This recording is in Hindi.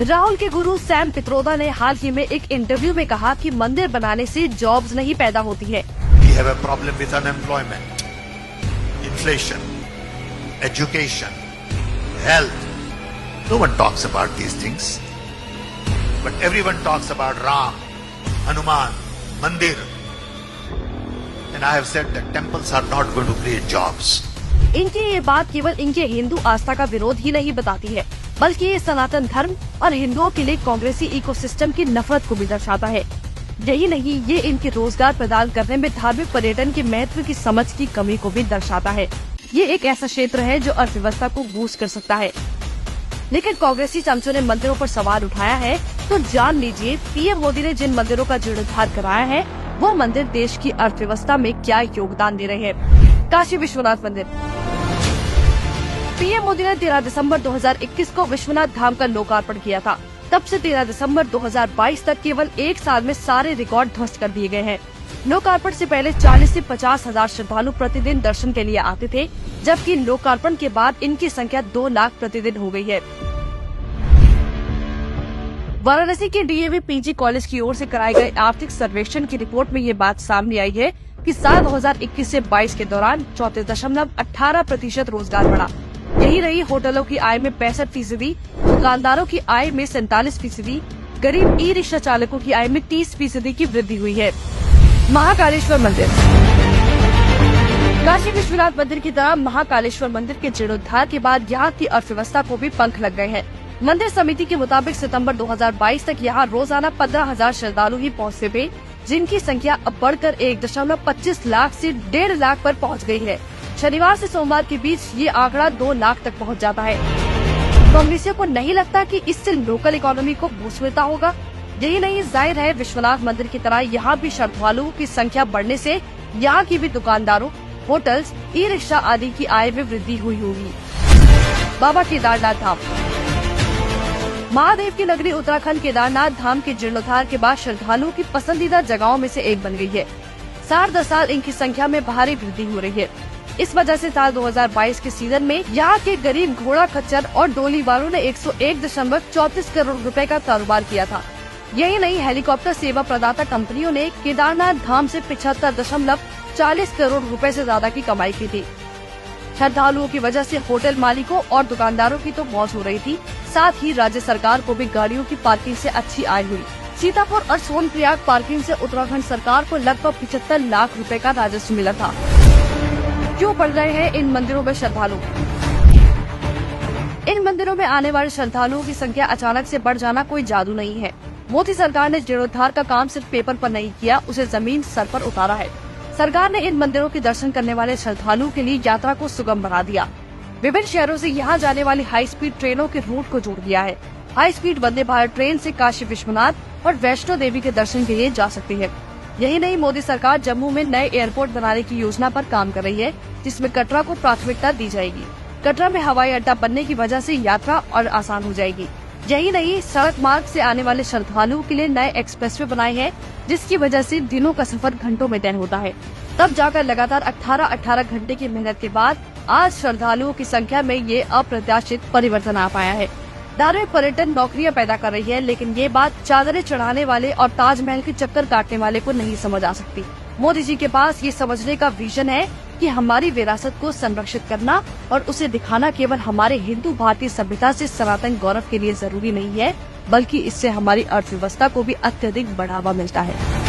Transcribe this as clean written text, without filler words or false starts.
राहुल के गुरु सैम पित्रोदा ने हाल ही में एक इंटरव्यू में कहा कि मंदिर बनाने से जॉब्स नहीं पैदा होती है। We have a problem with unemployment, inflation, education, health. No one talks about these things, but everyone talks about Ram, Hanuman, Mandir. And I have said that temples are not going to create jobs. इनकी ये बात केवल इनके हिंदू आस्था का विरोध ही नहीं बताती है, बल्कि ये सनातन धर्म और हिंदुओं के लिए कांग्रेसी इकोसिस्टम की नफरत को भी दर्शाता है। यही नहीं, ये इनके रोजगार प्रदान करने में धार्मिक पर्यटन के महत्व की समझ की कमी को भी दर्शाता है। ये एक ऐसा क्षेत्र है जो अर्थव्यवस्था को बूस्ट कर सकता है। लेकिन कांग्रेसी चमचों ने मंदिरों पर सवाल उठाया है, तो जान लीजिए पीएम मोदी ने जिन मंदिरों का जीर्णोद्धार कराया है, वो मंदिर देश की अर्थव्यवस्था में क्या योगदान दे रहे हैं। काशी विश्वनाथ मंदिर। पीएम मोदी ने 13 दिसंबर 2021 को विश्वनाथ धाम का लोकार्पण किया था। तब से 13 दिसंबर 2022 तक केवल एक साल में सारे रिकॉर्ड ध्वस्त कर दिए गए हैं। लोकार्पण से पहले 40 से 50 हजार श्रद्धालु प्रतिदिन दर्शन के लिए आते थे, जबकि लोकार्पण के बाद इनकी संख्या 2 लाख प्रतिदिन हो गई है। वाराणसी के डीएवी पीजी कॉलेज की ओर से कराए गए आर्थिक सर्वेक्षण की रिपोर्ट में ये बात सामने आई है कि साल 2021 से 22 के दौरान 34.18% रोजगार बढ़ा। यही रही, होटलों की आय में 65%, दुकानदारों की आय में 47%, गरीब ई रिक्शा चालकों की आय में 30% की वृद्धि हुई है। महाकालेश्वर मंदिर। काशी विश्वनाथ मंदिर की तरह महाकालेश्वर मंदिर के जीर्णोद्धार के बाद यहाँ की अर्थव्यवस्था को भी पंख लग गए हैं। मंदिर समिति के मुताबिक सितंबर 2022 तक यहाँ रोजाना 15,000 श्रद्धालु ही पहुँचते थे, जिनकी संख्या अब बढ़कर 1.25 लाख से 1.5 लाख पर पहुँच गई है। शनिवार से सोमवार के बीच ये आंकड़ा 2 लाख तक पहुँच जाता है। कांग्रेसियों को नहीं लगता कि इससे लोकल इकोनॉमी को बूस्ट मिलता होगा। यही नहीं, जाहिर है विश्वनाथ मंदिर की तरह यहाँ भी श्रद्धालुओं की संख्या बढ़ने से यहाँ की भी दुकानदारों, होटल्स, ई रिक्शा आदि की आय में वृद्धि हुई होगी। बाबा केदारनाथ धाम। महादेव की नगरी उत्तराखंड केदारनाथ धाम के जीर्णोद्धार के बाद श्रद्धालुओं की पसंदीदा जगहों में से एक बन गई है। साल दर साल इनकी संख्या में भारी वृद्धि हो रही है। इस वजह से साल 2022 के सीजन में यहाँ के गरीब घोड़ा खच्चर और डोली वालों ने 101.34 करोड़ रुपए का कारोबार किया था। यही नहीं, हेलीकॉप्टर सेवा प्रदाता कंपनियों ने केदारनाथ धाम से 75.40 करोड़ रुपए से ज्यादा की कमाई की थी। श्रद्धालुओं की वजह से होटल मालिकों और दुकानदारों की तो मौज हो रही थी, साथ ही राज्य सरकार को भी गाड़ियों की पार्किंग से अच्छी आय हुई। सीतापुर और सोनप्रयाग पार्किंग से उत्तराखंड सरकार को लगभग 75 लाख रुपए का राजस्व मिला था। क्यों बढ़ रहे हैं इन मंदिरों में श्रद्धालु? इन मंदिरों में आने वाले श्रद्धालुओं की संख्या अचानक से बढ़ जाना कोई जादू नहीं है। मोदी सरकार ने जीर्णोद्धार का काम सिर्फ पेपर पर नहीं किया, उसे जमीन स्तर पर उतारा है। सरकार ने इन मंदिरों के दर्शन करने वाले श्रद्धालुओं के लिए यात्रा को सुगम बना दिया। विभिन्न शहरों से यहाँ जाने वाली हाई स्पीड ट्रेनों के रूट को जोड़ दिया है। High speed Vande Bharat train से काशी विश्वनाथ और वैष्णो देवी के दर्शन के लिए जा सकती है। यही नहीं, मोदी सरकार जम्मू में नए एयरपोर्ट बनाने की योजना पर काम कर रही है, जिसमें कटरा को प्राथमिकता दी जाएगी। कटरा में हवाई अड्डा बनने की वजह से यात्रा और आसान हो जाएगी। यही नहीं, सड़क मार्ग से आने वाले श्रद्धालुओं के लिए नए एक्सप्रेसवे बनाए हैं, जिसकी वजह से दिनों का सफर घंटों में तय होता है। तब जाकर लगातार 18 घंटे की मेहनत के बाद आज श्रद्धालुओं की संख्या में ये अप्रत्याशित परिवर्तन आ पाया है। धार्मिक पर्यटन नौकरियां पैदा कर रही है, लेकिन ये बात चादरें चढ़ाने वाले और ताजमहल के चक्कर काटने वाले को नहीं समझ आ सकती। मोदी जी के पास ये समझने का विजन है कि हमारी विरासत को संरक्षित करना और उसे दिखाना केवल हमारे हिंदू भारतीय सभ्यता से सनातन गौरव के लिए जरूरी नहीं है, बल्कि इससे हमारी अर्थव्यवस्था को भी अत्यधिक बढ़ावा मिलता है।